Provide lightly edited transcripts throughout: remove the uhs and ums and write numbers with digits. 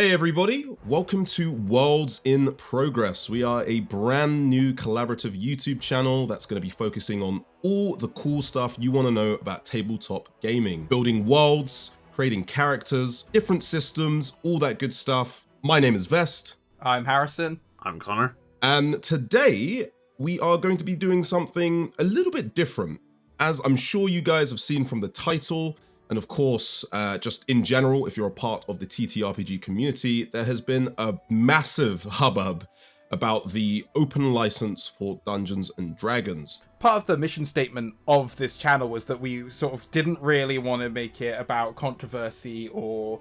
Hey everybody, welcome to Worlds in Progress. We are a brand new collaborative YouTube channel that's going to be focusing on all the cool stuff you want to know about tabletop gaming. Building worlds, creating characters, different systems, all that good stuff. My name is Vest. I'm Harrison. I'm Connor. And today we are going to be doing something a little bit different. As I'm sure you guys have seen from the title, and of course, just in general, if you're a part of the TTRPG community, there has been a massive hubbub about the open license for Dungeons and Dragons. Part of the mission statement of this channel was that we sort of didn't really want to make it about controversy, or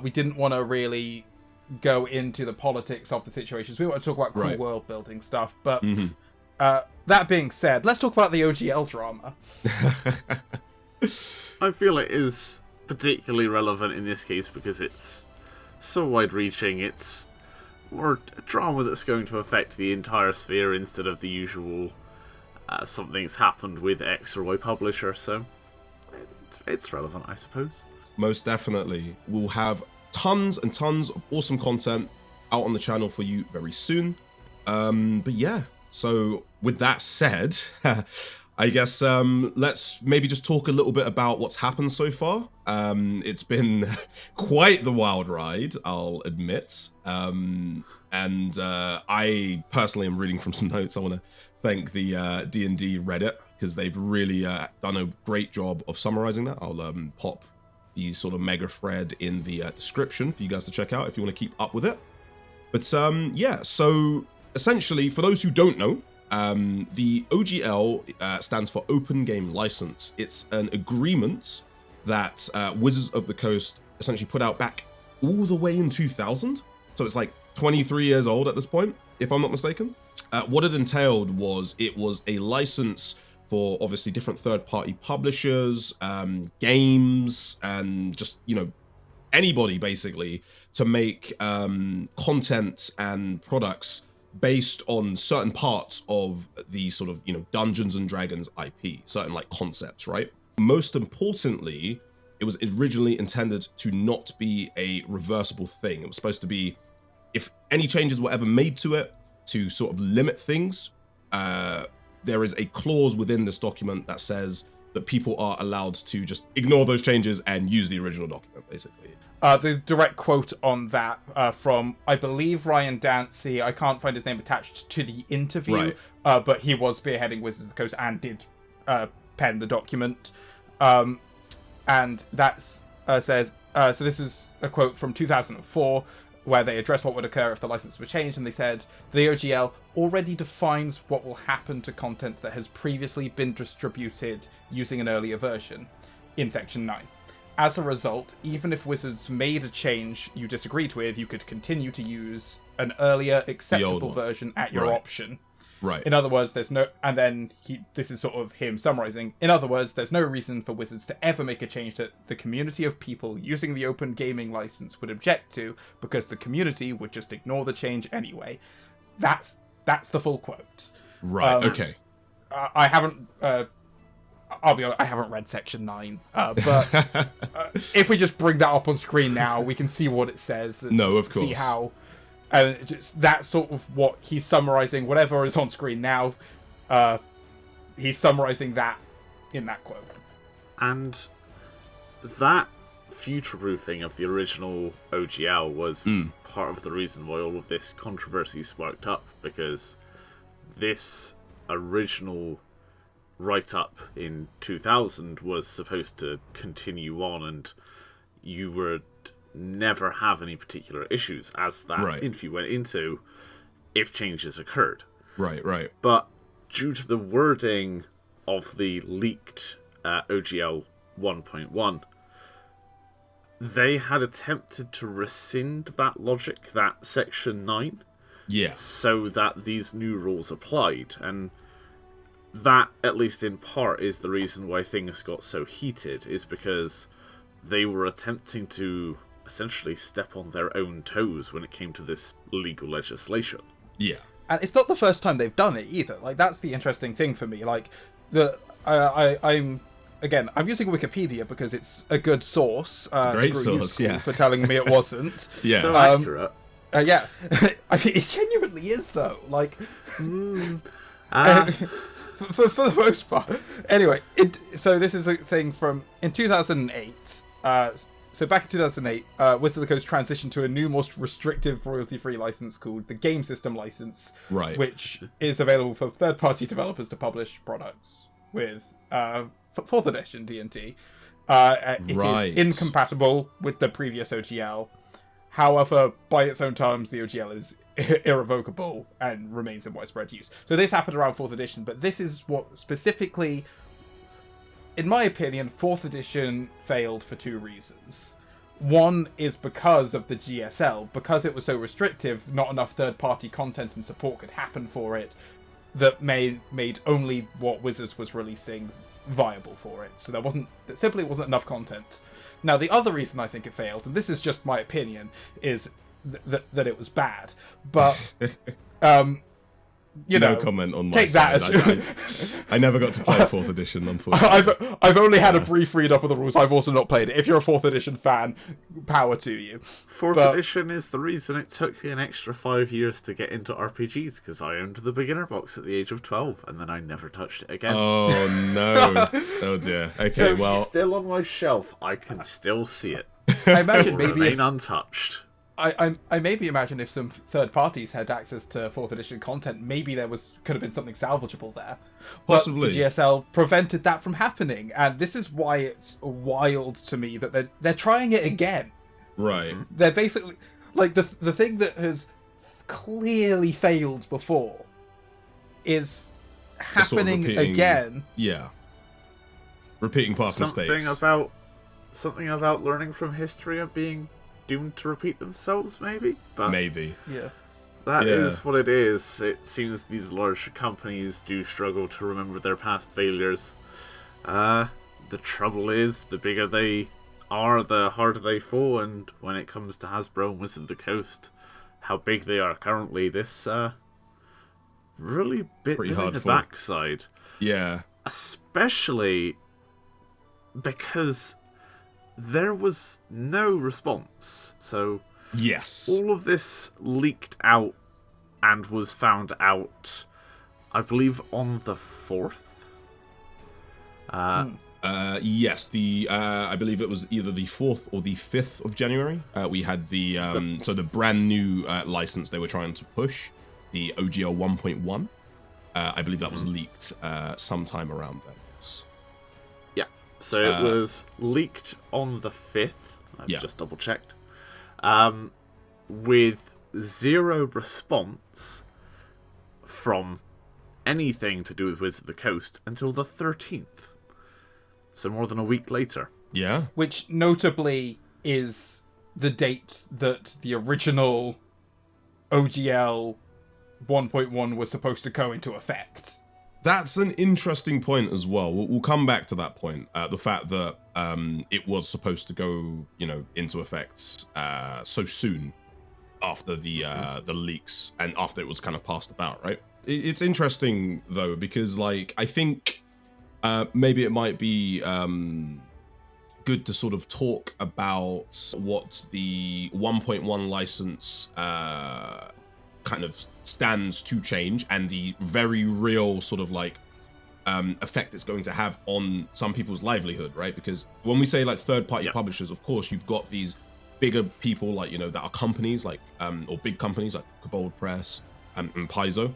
we didn't want to really go into the politics of the situations. We want to talk about cool world building stuff. But that being said, let's talk about the OGL drama. I feel it is particularly relevant in this case because it's so wide-reaching. It's more a drama that's going to affect the entire sphere instead of the usual something's happened with X or Y publisher, so it's relevant, I suppose. Most definitely. We'll have tons and tons of awesome content out on the channel for you very soon. But yeah, so with that said, I guess let's maybe just talk a little bit about what's happened so far. It's been quite the wild ride, I'll admit. And I personally am reading from some notes. I want to thank the D&D Reddit because they've really done a great job of summarizing that. I'll pop the sort of mega thread in the description for you guys to check out if you want to keep up with it. But yeah, so essentially, for those who don't know, the OGL stands for Open Game License. It's an agreement that Wizards of the Coast essentially put out back all the way in 2000. So it's like 23 years old at this point, if I'm not mistaken. What it entailed was it was a license for obviously different third-party publishers, games, and just, you know, anybody basically to make content and products based on certain parts of the sort of, you know, Dungeons and Dragons IP, certain like concepts, right? Most importantly, it was originally intended to not be a reversible thing. It was supposed to be, if any changes were ever made to it to sort of limit things, there is a clause within this document that says that people are allowed to just ignore those changes and use the original document, basically. The direct quote on that from, I believe, Ryan Dancy. I can't find his name attached to the interview, but he was spearheading Wizards of the Coast and did pen the document. And that says, so this is a quote from 2004, where they addressed what would occur if the license were changed, and they said, the OGL already defines what will happen to content that has previously been distributed using an earlier version in Section 9. As a result, even if Wizards made a change you disagreed with, you could continue to use an earlier acceptable version at your option. Right. In other words, there's no... And then this is sort of him summarizing. In other words, there's no reason for Wizards to ever make a change that the community of people using the open gaming license would object to, because the community would just ignore the change anyway. That's the full quote. Right, okay. I haven't... I'll be honest, I haven't read Section 9, but if we just bring that up on screen now, we can see what it says and of course. See how... And just that's sort of what he's summarizing. Whatever is on screen now, he's summarizing that in that quote. And that future-proofing of the original OGL was part of the reason why all of this controversy sparked up, because this original write-up in 2000 was supposed to continue on, and you would never have any particular issues, as that interview went into, if changes occurred. Right. But due to the wording of the leaked OGL 1.1, they had attempted to rescind that logic, that Section 9, so that these new rules applied, and that, at least in part, is the reason why things got so heated, is because they were attempting to essentially step on their own toes when it came to this legal legislation. Yeah. And it's not the first time they've done it either. Like, that's the interesting thing for me. Like, I'm again, I'm using Wikipedia because it's a good source. Great screw you, source, school, yeah. for telling me it wasn't. Yeah. So accurate. Yeah, I mean, it genuinely is though. Like, for the most part. Anyway, so this is a thing from in 2008. So back in 2008, Wizards of the Coast transitioned to a new, more restrictive royalty-free license called the Game System License, Right. which is available for third-party developers to publish products with 4th edition D&D. It Right. is incompatible with the previous OGL. However, by its own terms, the OGL is irrevocable and remains in widespread use. So this happened around 4th edition, but this is what specifically, in my opinion, 4th edition failed for 2 reasons. One is because of the GSL. Because it was so restrictive, not enough third-party content and support could happen for it that made only what Wizards was releasing viable for it. So there simply wasn't enough content. Now, the other reason I think it failed, and this is just my opinion, is that it was bad. But, No comment on my take side. that I never got to play 4th edition, unfortunately. I've only had a brief read up of the rules. I've also not played it. If you're a 4th edition fan, power to you. 4th edition is the reason it took me an extra 5 years to get into RPGs, because I owned the beginner box at the age of 12, and then I never touched it again. Oh, no. Oh, dear. Okay, So well... still on my shelf. I can still see it. I imagine It will maybe remain if, untouched. I maybe imagine if some third parties had access to 4th edition content, maybe could have been something salvageable there. Possibly. But the GSL prevented that from happening, and this is why it's wild to me that they're trying it again. Right. They're basically like the thing that has clearly failed before is They're sort of happening repeating- again. Yeah. Repeating past mistakes. Something about learning from history and being doomed to repeat themselves, maybe? But Maybe. Yeah. that Yeah. is what it is. It seems these large companies do struggle to remember their past failures. The trouble is, the bigger they are, the harder they fall, and when it comes to Hasbro and Wizard of the Coast, how big they are currently, this really bit Pretty them in hard the fall. backside. Yeah. Especially because there was no response. So Yes. all of this leaked out and was found out, I believe, on the 4th. Yes, I believe it was either the 4th or the 5th of January. We had the brand new license they were trying to push, the OGL 1.1. I believe that was leaked sometime around then. Yes. Yeah. So it was leaked on the 5th. I've just double checked. With 0 response from anything to do with Wizard of the Coast until the 13th. So more than a week later. Yeah. Which notably is the date that the original OGL 1.1 was supposed to go into effect. That's an interesting point as well. We'll come back to that point. The fact that it was supposed to go, into effect so soon after the leaks and after it was kind of passed about, right? It's interesting though because, I think maybe it might be good to sort of talk about what the 1.1 license kind of stands to change and the very real sort of effect it's going to have on some people's livelihood, right? Because when we say third-party publishers, of course you've got these bigger people that are companies or big companies like Kobold Press and Paizo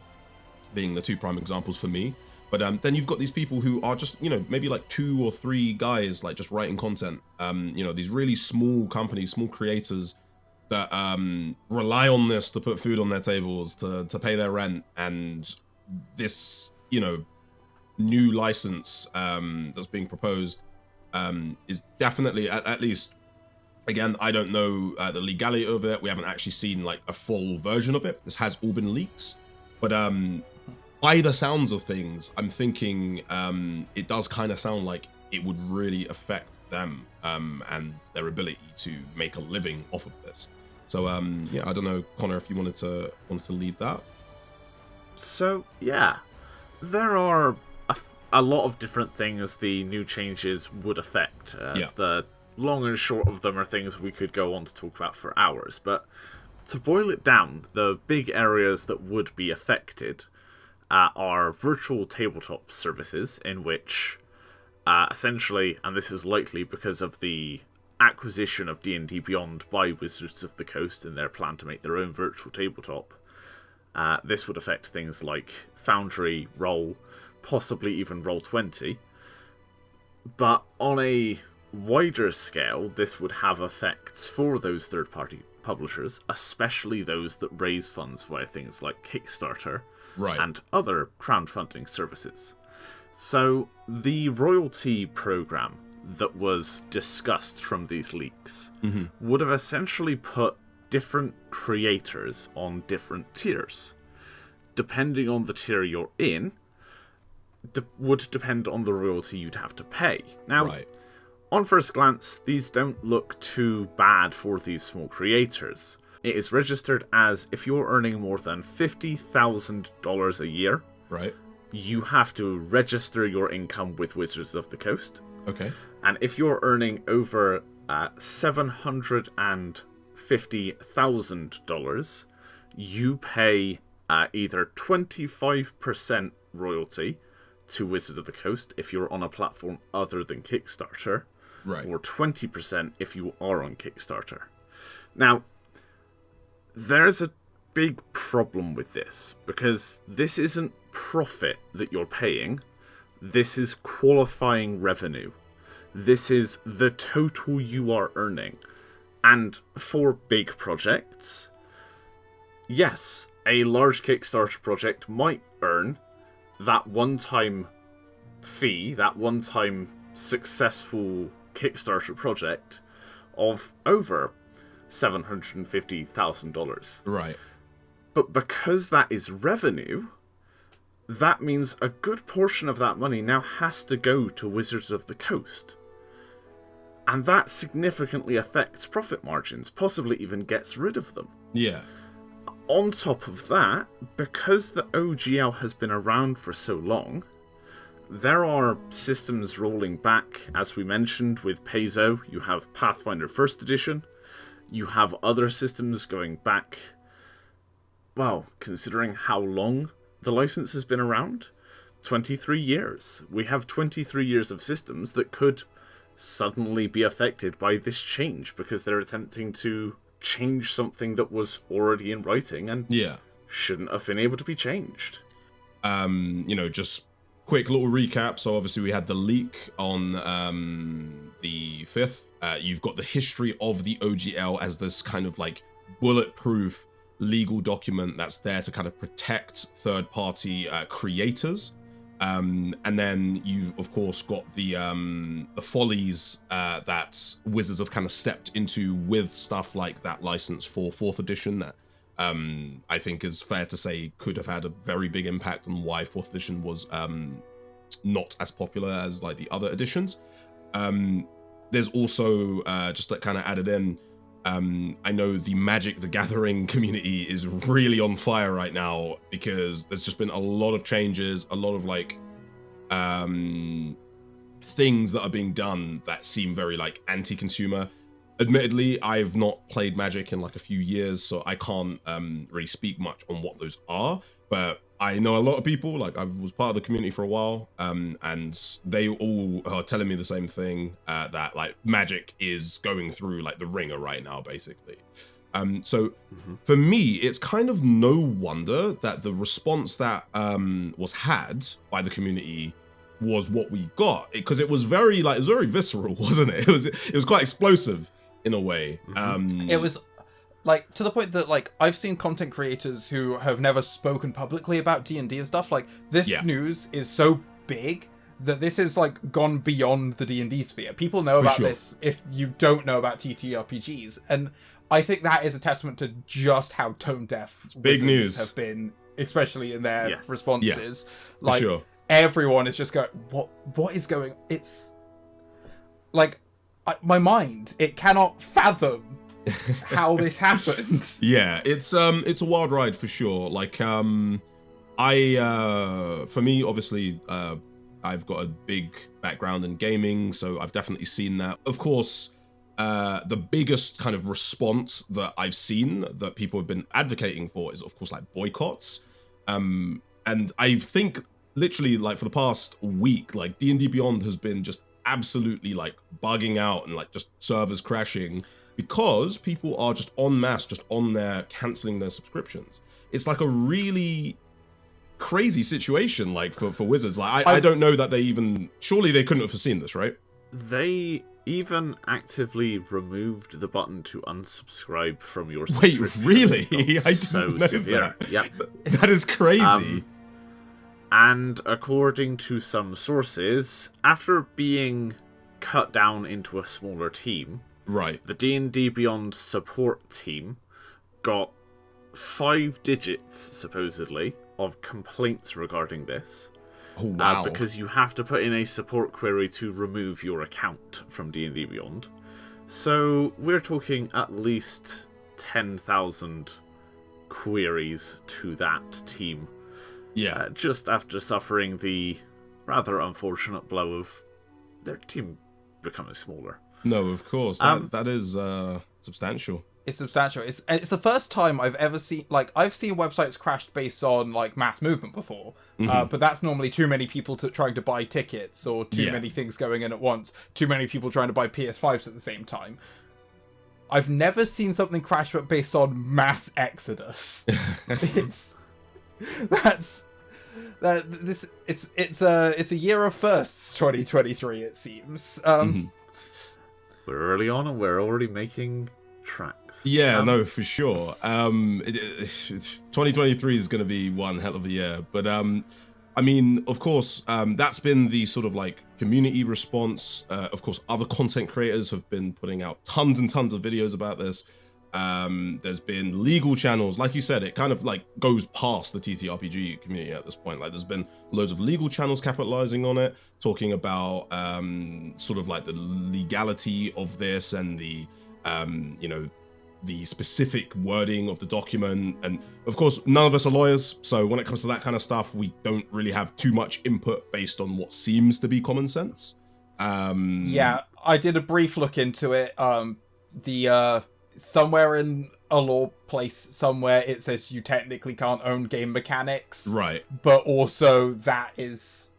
being the 2 prime examples for me. But then you've got these people who are just, maybe 2 or 3 guys just writing content. These really small companies, small creators that rely on this to put food on their tables, to pay their rent, and this, new license that's being proposed is definitely, at least, again, I don't know the legality of it. We haven't actually seen a full version of it. This has all been leaks, but by the sounds of things, I'm thinking it does kind of sound like it would really affect them and their ability to make a living off of this. So I don't know, Connor, if you wanted to lead that. So yeah, there are a lot of different things the new changes would affect. The long and short of them are things we could go on to talk about for hours, but to boil it down, the big areas that would be affected are virtual tabletop services, in which essentially, and this is likely because of the acquisition of D&D Beyond by Wizards of the Coast and their plan to make their own virtual tabletop, this would affect things like Foundry, Roll, possibly even Roll20. But on a wider scale, this would have effects for those third-party publishers, especially those that raise funds via things like Kickstarter and other crowdfunding services. So the royalty program that was discussed from these leaks would have essentially put different creators on different tiers. Depending on the tier you're in, would depend on the royalty you'd have to pay. Now, on first glance, these don't look too bad for these small creators. It is registered as if you're earning more than $50,000 a year, you have to register your income with Wizards of the Coast. And if you're earning over $750,000, you pay either 25% royalty to Wizards of the Coast if you're on a platform other than Kickstarter, or 20% if you are on Kickstarter. Now, there's a big problem with this, because this isn't profit that you're paying, this is qualifying revenue. This is the total you are earning. And for big projects, yes, a large Kickstarter project might earn that one-time fee, that one-time successful Kickstarter project of over $750,000. But because that is revenue, that means a good portion of that money now has to go to Wizards of the Coast. And that significantly affects profit margins, possibly even gets rid of them. On top of that, because the OGL has been around for so long, there are systems rolling back, as we mentioned with Paizo. You have Pathfinder 1st Edition. You have other systems going back, well, considering how long the license has been around, 23 years. We have 23 years of systems that could suddenly be affected by this change because they're attempting to change something that was already in writing and shouldn't have been able to be changed. Just quick little recap. So obviously we had the leak on the 5th. You've got the history of the OGL as this kind of like bulletproof legal document that's there to kind of protect third-party creators. And then you've of course got the follies that Wizards have kind of stepped into with stuff like that license for 4th edition that I think is fair to say could have had a very big impact on why 4th edition was not as popular as like the other editions. There's also just like kind of added in, I know the Magic the Gathering community is really on fire right now because there's just been a lot of changes, a lot of like things that are being done that seem very like anti-consumer. Admittedly, I've not played Magic in like a few years, so I can't really speak much on what those are, but I know a lot of people, like I was part of the community for a while, and they all are telling me the same thing, that like Magic is going through like the ringer right now, basically. So for me, it's kind of no wonder that the response that was had by the community was what we got, because it was very like, it was very visceral, wasn't it? It was quite explosive in a way. It was like to the point that like I've seen content creators who have never spoken publicly about D&D and stuff. Like this news is so big that this is like gone beyond the D&D sphere. People know about this if you don't know about TTRPGs, and I think that is a testament to just how tone deaf big news have been, especially in their responses. Yeah, like everyone is just going, what is going? It's like my mind, it cannot fathom how this happened. Yeah, it's a wild ride for sure. Like for me, obviously, I've got a big background in gaming, so I've definitely seen that. Of course, the biggest kind of response that I've seen that people have been advocating for is, of course, like boycotts. And I think literally like for the past week, like D&D Beyond has been just absolutely like bugging out and like just servers crashing because people are just en masse, just on there canceling their subscriptions. It's like a really crazy situation, like for Wizards. Like I don't know that they even, surely they couldn't have foreseen this, right? They even actively removed the button to unsubscribe from your subscription. Wait, really? I didn't know severe. that. Yep. That is crazy. And according to some sources, after being cut down into a smaller team, Right. the D&D Beyond support team got 5 digits, supposedly, of complaints regarding this. Oh, wow. Because you have to put in a support query to remove your account from D&D Beyond. So we're talking at least 10,000 queries to that team. Yeah. Just after suffering the rather unfortunate blow of their team becoming smaller. No, of course. That is substantial. It's substantial. It's the first time I've ever seen, like, I've seen websites crashed based on like mass movement before, but that's normally too many people trying to buy tickets, or too many things going in at once, too many people trying to buy PS5s at the same time. I've never seen something crash based on mass exodus. It's a year of firsts, 2023. It seems. We're early on and we're already making tracks. Yeah, no, for sure. 2023 is going to be one hell of a year. But I mean, of course, that's been the sort of like community response. Of course, other content creators have been putting out tons and tons of videos about this. There's been legal channels, like you said, it kind of like goes past the TTRPG community at this point. Like there's been loads of legal channels capitalizing on it, talking about sort of like the legality of this and the the specific wording of the document. And of course, none of us are lawyers, so when it comes to that kind of stuff, we don't really have too much input based on what seems to be common sense. Yeah, I did a brief look into it. Somewhere in a law place somewhere it says you technically can't own game mechanics. Right. But also that is,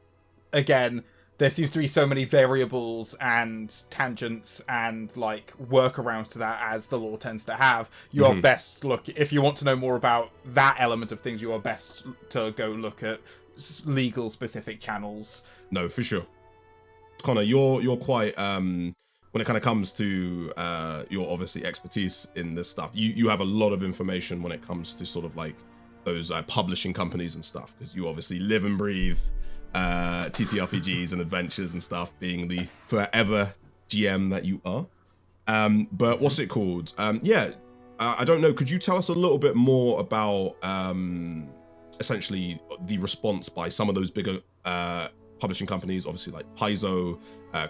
again, there seems to be so many variables and tangents and like workarounds to that, as the law tends to have. You are best if you want to know more about that element of things, you are best to go look at legal specific channels. No, for sure. Connor, you're quite when it kind of comes to your obviously expertise in this stuff, you have a lot of information when it comes to sort of like those publishing companies and stuff, because you obviously live and breathe TTRPGs and adventures and stuff, being the forever GM that you are. But what's it called? I don't know. Could you tell us a little bit more about essentially the response by some of those bigger publishing companies, obviously like Paizo,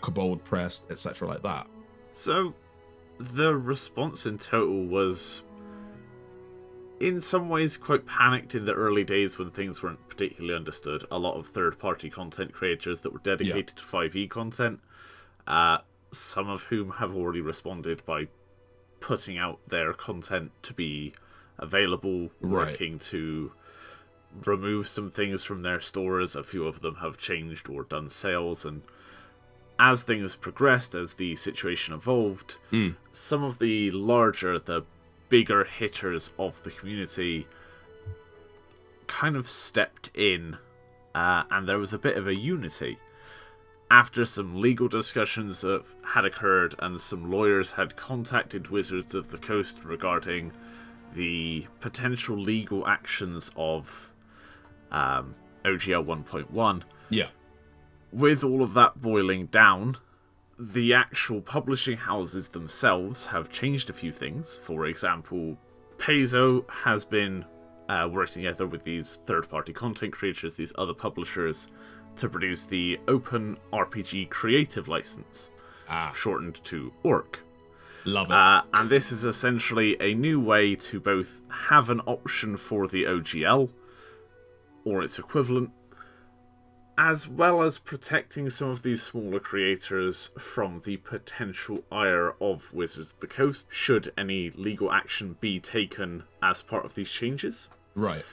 Kobold Press, etc., like that? So the response in total was in some ways quite panicked in the early days when things weren't particularly understood. A lot of third-party content creators that were dedicated to 5e content, some of whom have already responded by putting out their content to be available, working to remove some things from their stores. A few of them have changed or done sales, and as things progressed, as the situation evolved, some of the bigger hitters of the community kind of stepped in, and there was a bit of a unity. After some legal discussions had occurred and some lawyers had contacted Wizards of the Coast regarding the potential legal actions of OGL 1.1. Yeah. With all of that boiling down, the actual publishing houses themselves have changed a few things. For example, Paizo has been working together with these third-party content creators, these other publishers, to produce the Open RPG Creative License, shortened to ORC. Love it. And this is essentially a new way to both have an option for the OGL, or its equivalent, as well as protecting some of these smaller creators from the potential ire of Wizards of the Coast, should any legal action be taken as part of these changes. Right.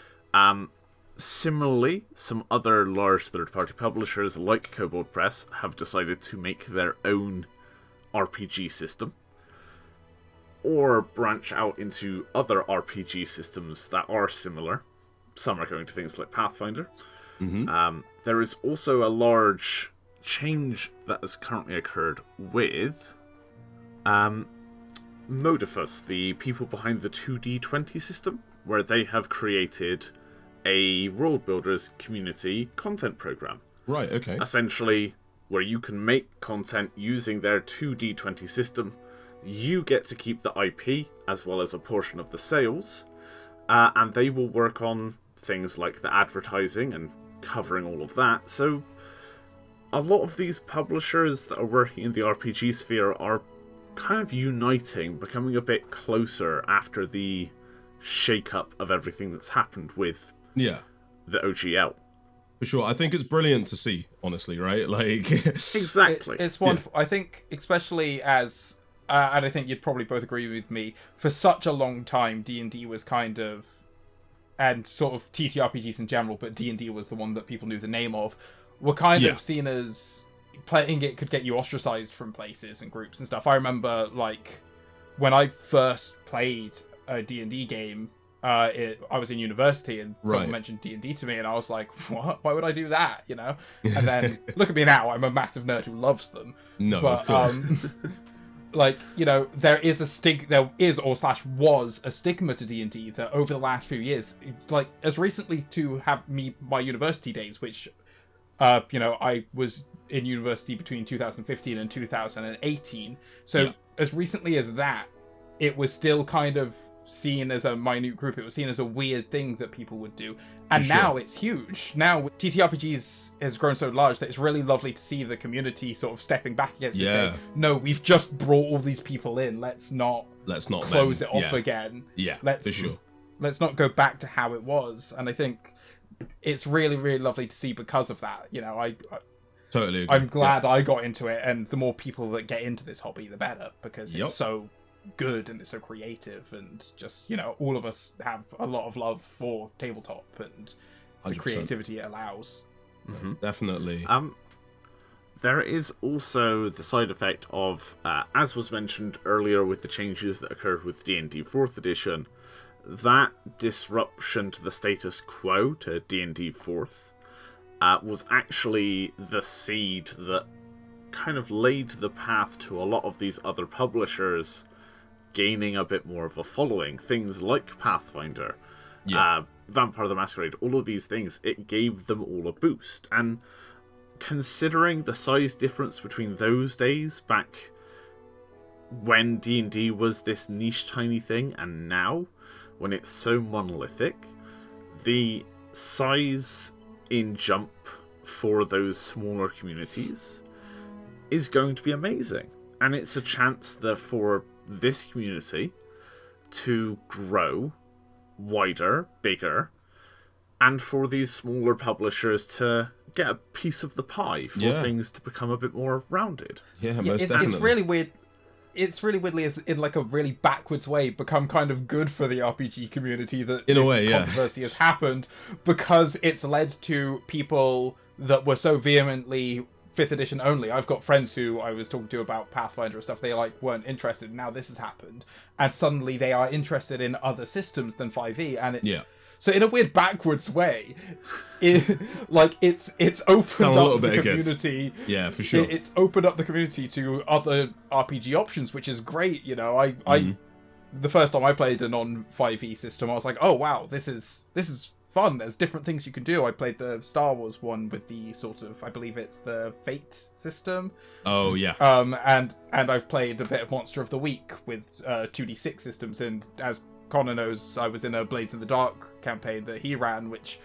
Similarly, some other large third-party publishers like Kobold Press have decided to make their own RPG system, or branch out into other RPG systems that are similar. Some are going to things like Pathfinder. Mm-hmm. There is also a large change that has currently occurred with Modifus, the people behind the 2D20 system, where they have created a World Builders community content program. Right, okay. Essentially, where you can make content using their 2D20 system. You get to keep the IP, as well as a portion of the sales, and they will work on things like the advertising and covering all of that. So a lot of these publishers that are working in the RPG sphere are kind of uniting, becoming a bit closer after the shake-up of everything that's happened with the OGL. For sure. I think it's brilliant to see, honestly, right? Like Exactly. It's wonderful. I think, especially as, and I think you'd probably both agree with me, for such a long time, D&D was kind of, and sort of TTRPGs in general, but D&D was the one that people knew the name of, were kind of seen as playing it could get you ostracized from places and groups and stuff. I remember, like, when I first played a D&D game, I was in university and someone mentioned D&D to me and I was like, what? Why would I do that? You know? And then look at me now, I'm a massive nerd who loves them. No, but, of course. Like, you know, there is was a stigma to D&D that over the last few years, like as recently to have my university days, which, you know, I was in university between 2015 and 2018. So as recently as that, it was still kind of seen as a minute group. It was seen as a weird thing that people would do, and now it's huge. Now TTRPGs has grown so large that it's really lovely to see the community sort of stepping back against it, saying, no, we've just brought all these people in, let's not close it off again. Let's not go back to how it was. And I think it's really, really lovely to see because of that. You know, I totally agree. I'm glad I got into it, and the more people that get into this hobby, the better, because it's so good and it's so creative, and just, you know, all of us have a lot of love for tabletop and 100%. The creativity it allows. Mm-hmm. Definitely. There is also the side effect of, as was mentioned earlier with the changes that occurred with D&D 4th edition, that disruption to the status quo to D&D 4th was actually the seed that kind of laid the path to a lot of these other publishers gaining a bit more of a following. Things like Pathfinder, Vampire the Masquerade, all of these things, it gave them all a boost. And considering the size difference between those days back when D&D was this niche tiny thing and now when it's so monolithic, the size in jump for those smaller communities is going to be amazing. And it's a chance that for this community to grow wider, bigger, and for these smaller publishers to get a piece of the pie for things to become a bit more rounded. Most definitely. It's really weird. It's really weirdly, in like a really backwards way, become kind of good for the RPG community that in this a way, controversy has happened, because it's led to people that were so vehemently 5th edition only. I've got friends who I was talking to about Pathfinder and stuff, they like weren't interested. Now this has happened, and suddenly they are interested in other systems than 5e, and it's so in a weird backwards way, it's opened up the community. Yeah, for sure. It's opened up the community to other RPG options, which is great. You know, I the first time I played a non-5e system, I was like, oh wow, this is fun. There's different things you can do. I played the Star Wars one with the sort of, I believe it's the Fate system. Oh yeah. And I've played a bit of Monster of the Week with 2d6 systems, and as Connor knows, I was in a Blades in the Dark campaign that he ran, which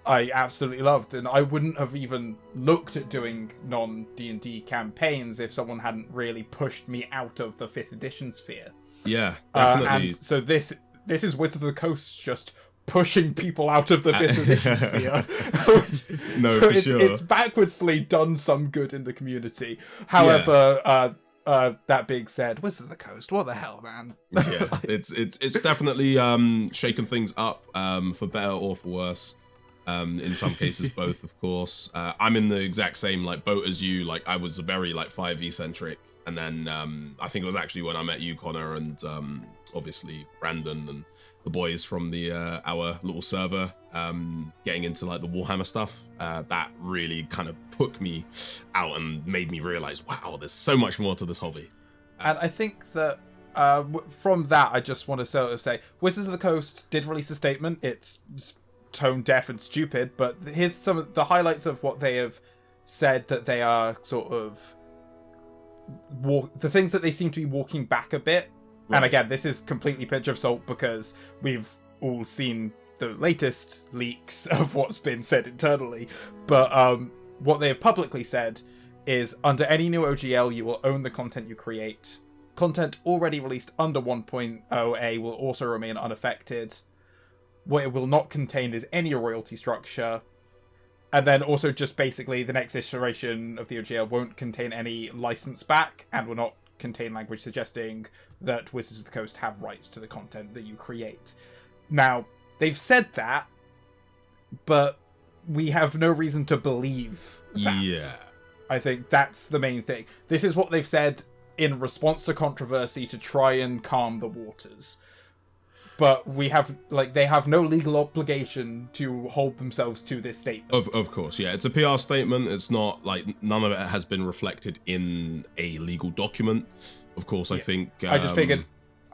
I absolutely loved, and I wouldn't have even looked at doing non-D&D campaigns if someone hadn't really pushed me out of the 5th edition sphere. Yeah, definitely. And so this is Wizards of the Coast just pushing people out of the 5th edition sphere. No, so for sure. It's backwardsly done some good in the community. However, that being said, Wizards of the Coast, what the hell, man? Yeah, it's definitely shaken things up, for better or for worse. In some cases, both, of course. I'm in the exact same like boat as you. Like, I was very like 5e centric, and then I think it was actually when I met you, Connor, and obviously Brandon and the boys from the our little server, getting into like the Warhammer stuff. That really kind of put me out and made me realize, wow, there's so much more to this hobby. And I think that from that, I just want to sort of say, Wizards of the Coast did release a statement. It's tone deaf and stupid, but here's some of the highlights of what they have said, that they are sort of the things that they seem to be walking back a bit. Right. And again, this is completely pinch of salt because we've all seen the latest leaks of what's been said internally. But what they have publicly said is, under any new OGL, you will own the content you create. Content already released under 1.0a will also remain unaffected. What it will not contain is any royalty structure. And then also just basically the next iteration of the OGL won't contain any license back and will not contain language suggesting that Wizards of the Coast have rights to the content that you create. Now, they've said that, but we have no reason to believe that. Yeah. I think that's the main thing. This is what they've said in response to controversy to try and calm the waters. But we have, like, they have no legal obligation to hold themselves to this statement. Of course, yeah. It's a PR statement. It's not, like, none of it has been reflected in a legal document. Of course, yeah. I think... I just figured...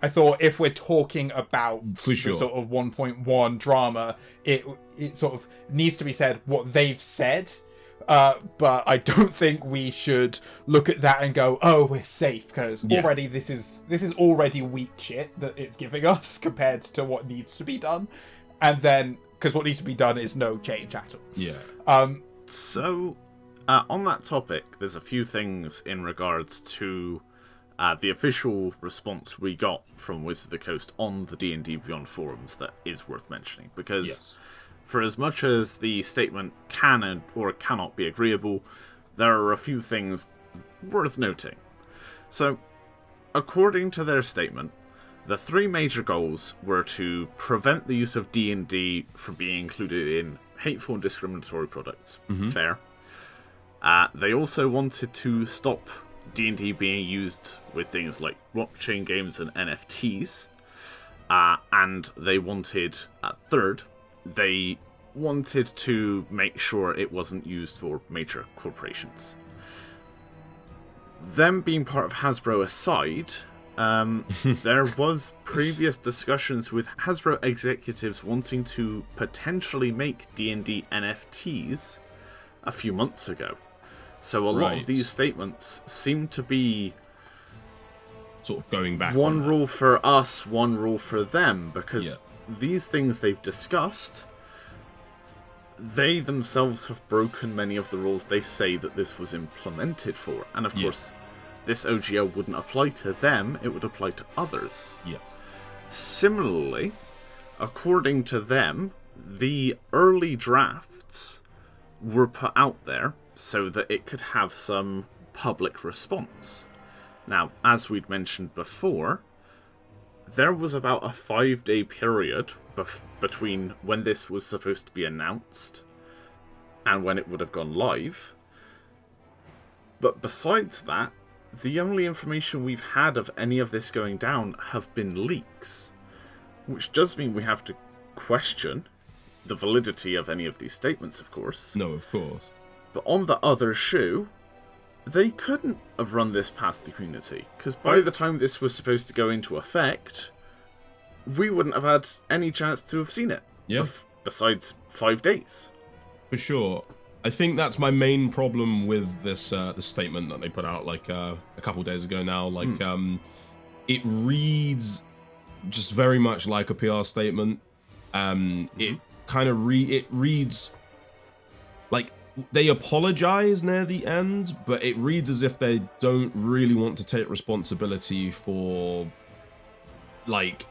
I thought if we're talking about for sure. the sort of 1.1 drama, it sort of needs to be said what they've said. But I don't think we should look at that and go, "Oh, we're safe," because already this is already weak shit that it's giving us compared to what needs to be done, and then because what needs to be done is no change at all. Yeah. So, on that topic, there's a few things in regards to the official response we got from Wizards of the Coast on the D&D Beyond forums that is worth mentioning, because. Yes. For as much as the statement can or cannot be agreeable, there are a few things worth noting. So, according to their statement, the 3 major goals were to prevent the use of D&D from being included in hateful and discriminatory products. Mm-hmm. Fair. They also wanted to stop D&D being used with things like blockchain games and NFTs. And they wanted, third, they wanted to make sure it wasn't used for major corporations. Them being part of Hasbro aside, there was previous discussions with Hasbro executives wanting to potentially make D&D NFTs a few months ago. So a lot of these statements seem to be sort of going back one rule for us, one rule for them, because these things they've discussed, they themselves have broken many of the rules they say that this was implemented for. And of course, this OGL wouldn't apply to them, it would apply to others. Yeah. Similarly, according to them, the early drafts were put out there so that it could have some public response. Now, as we'd mentioned before, there was about a 5-day period between when this was supposed to be announced and when it would have gone live. But besides that, the only information we've had of any of this going down have been leaks, which does mean we have to question the validity of any of these statements, of course. No, of course. But on the other shoe, they couldn't have run this past the community, because by the time this was supposed to go into effect, we wouldn't have had any chance to have seen it. Yeah. Besides 5 days. For sure. I think that's my main problem with this this statement that they put out like a couple days ago now. Like, it reads just very much like a PR statement. It kind of reads like they apologize near the end, but it reads as if they don't really want to take responsibility for like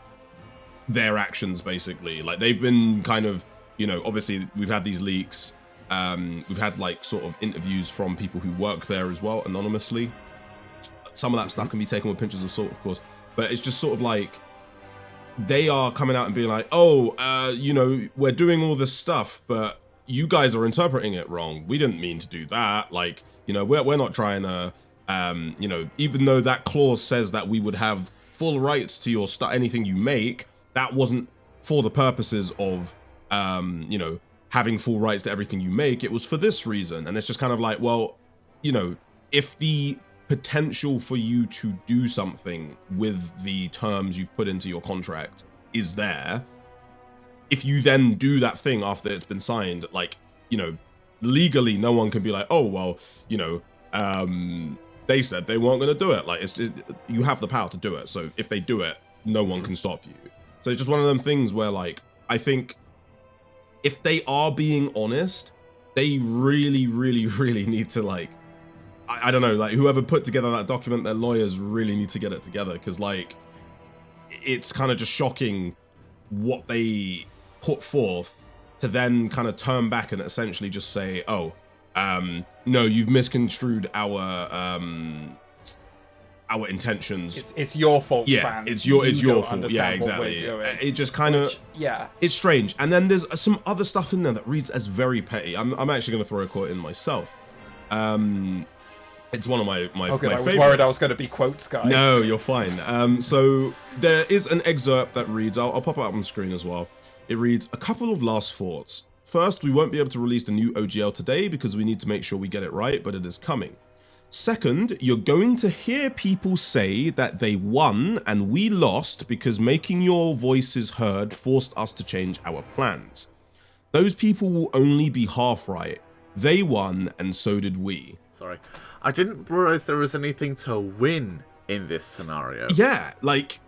their actions, basically. Like, they've been kind of, you know, obviously we've had these leaks. We've had like sort of interviews from people who work there as well, anonymously. Some of that stuff can be taken with pinches of salt, of course, but it's just sort of like they are coming out and being like, oh, you know, we're doing all this stuff, but you guys are interpreting it wrong. We didn't mean to do that. Like, you know, we're not trying to, you know, even though that clause says that we would have full rights to your anything you make, that wasn't for the purposes of, you know, having full rights to everything you make. It was for this reason. And it's just kind of like, well, you know, if the potential for you to do something with the terms you've put into your contract is there, if you then do that thing after it's been signed, like, you know, legally no one can be like, oh, well, you know, they said they weren't going to do it. Like, you have the power to do it. So if they do it, no one can stop you. So it's just one of them things where, like, I think if they are being honest, they really, really, really need to, like, I don't know, like, whoever put together that document, their lawyers really need to get it together, because, like, it's kind of just shocking what they put forth to then kind of turn back and essentially just say, oh, no, you've misconstrued our intentions. It's your fault, yeah, fans. it's your fault. Yeah, exactly. It just kind of, yeah, it's strange. And then there's some other stuff in there that reads as very petty. I'm actually going to throw a quote in myself. It's one of my okay, my I was favorites. worried I was going to be quotes guy. No, you're fine. So there is an excerpt that reads, I'll pop it up on screen as well. It reads, a couple of last thoughts. First, we won't be able to release the new OGL today because we need to make sure we get it right, but it is coming. Second, you're going to hear people say that they won and we lost because making your voices heard forced us to change our plans. Those people will only be half right. They won and so did we. Sorry. I didn't realize there was anything to win in this scenario. Yeah, like,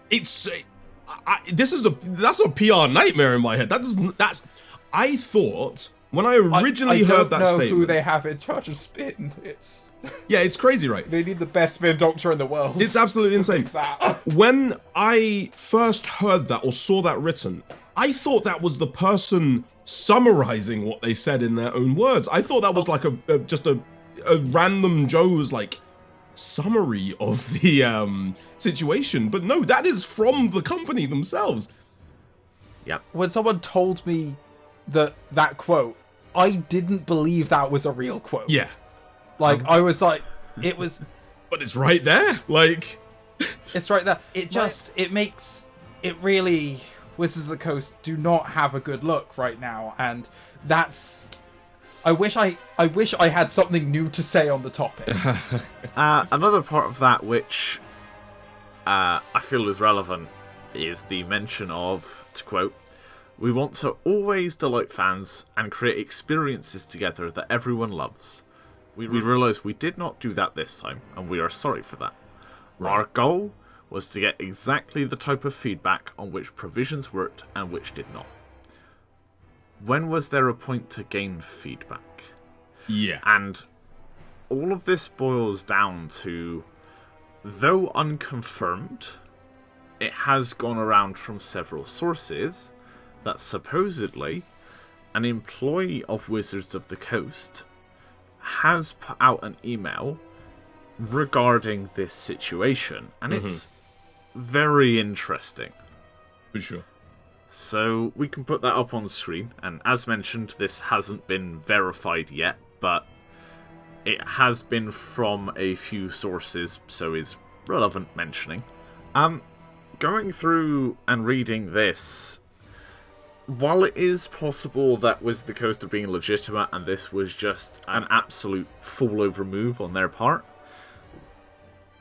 it's that's a PR nightmare in my head. I thought when I originally heard that statement. I don't know who they have in charge of spin. Yeah, it's crazy, right? They need the best spin doctor in the world. It's absolutely insane. When I first heard that or saw that written, I thought that was the person summarizing what they said in their own words. I thought that was like just a random Joe's like summary of the situation, but no, that is from the company themselves. Yeah. When someone told me that quote, I didn't believe that was a real quote. Yeah. Like, I was like, it was... But it's right there, like... It's right there. It really... Wizards of the Coast do not have a good look right now, and that's... I wish I had something new to say on the topic. Another part of that which I feel is relevant is the mention of, to quote, we want to always delight fans and create experiences together that everyone loves. We realise we did not do that this time, and we are sorry for that. Right. Our goal was to get exactly the type of feedback on which provisions worked and which did not. When was there a point to gain feedback? Yeah. And all of this boils down to, though unconfirmed, it has gone around from several sources that supposedly an employee of Wizards of the Coast has put out an email regarding this situation. And it's very interesting. For sure. So we can put that up on screen, and as mentioned, this hasn't been verified yet, but it has been from a few sources, so is relevant mentioning. Going through and reading this, while it is possible that Wizards of the Coast are being legitimate and this was just an absolute fall-over move on their part,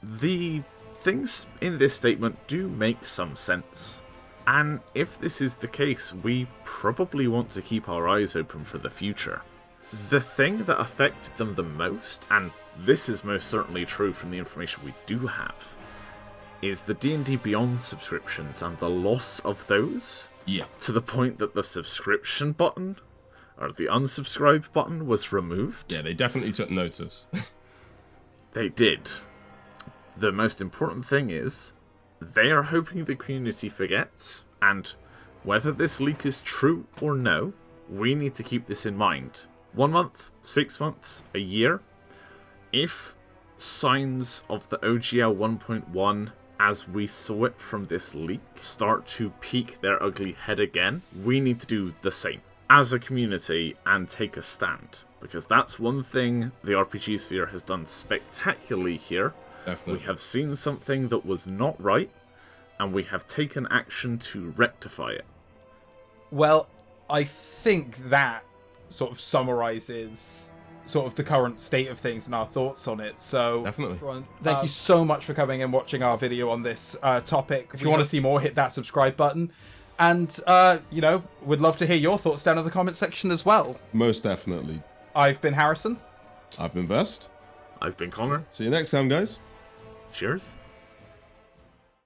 the things in this statement do make some sense. And if this is the case, we probably want to keep our eyes open for the future. The thing that affected them the most, and this is most certainly true from the information we do have, is the D&D Beyond subscriptions and the loss of those. Yeah. To the point that the subscription button, or the unsubscribe button, was removed. Yeah, they definitely took notice. They did. The most important thing is, They are hoping the community forgets, and whether this leak is true or no, we need to keep this in mind. 1 month, 6 months, a year. If signs of the OGL 1.1, as we saw it from this leak, start to peek their ugly head again, we need to do the same as a community and take a stand. Because that's one thing the RPG sphere has done spectacularly here. Definitely. We have seen something that was not right, and we have taken action to rectify it. Well, I think that sort of summarizes sort of the current state of things and our thoughts on it. So Definitely. everyone, thank you so much for coming and watching our video on this topic. If you want to see more, hit that subscribe button. And, you know, we'd love to hear your thoughts down in the comment section as well. Most definitely. I've been Harrison. I've been Vest. I've been Connor. See you next time, guys. Cheers.